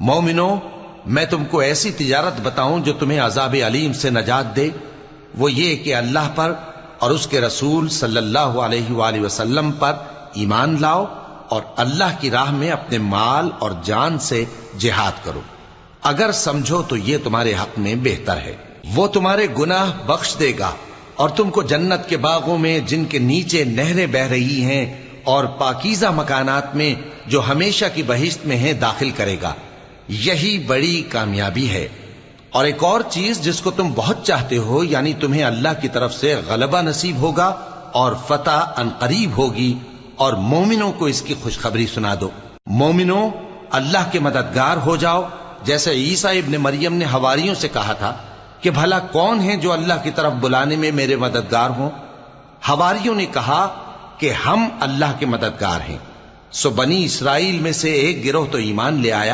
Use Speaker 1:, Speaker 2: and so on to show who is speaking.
Speaker 1: मोमिनो, मैं तुमको ऐसी तिजारत बताऊं जो तुम्हें अजाब अलीम से नजात दे। वो ये कि अल्लाह पर और उसके रसूल सल्लल्लाहु अलैहि वसल्लम पर ईमान लाओ और अल्लाह की राह में अपने माल और जान से जिहाद करो। अगर समझो तो ये तुम्हारे हक में बेहतर है। वो तुम्हारे गुनाह बख्श देगा और तुमको जन्नत के बागों में जिनके नीचे नहरें बह रही हैं और पाकीज़ा मकानात में जो हमेशा की बहिश्त में है दाखिल करेगा। यही बड़ी कामयाबी है। और एक और चीज जिसको तुम बहुत चाहते हो, यानी तुम्हें अल्लाह की तरफ से गलबा नसीब होगा और फतह अनकरीब होगी, और मोमिनों को इसकी खुशखबरी सुना दो। मोमिनों, अल्लाह के मददगार हो जाओ, जैसे ईसा इब्ने मरियम ने हवारियों से कहा था कि भला कौन है जो अल्लाह की तरफ बुलाने में मेरे मददगार हों। हवारियों ने कहा कि हम अल्लाह के मददगार हैं। सो बनी इसराइल में से एक गिरोह तो ईमान ले आया,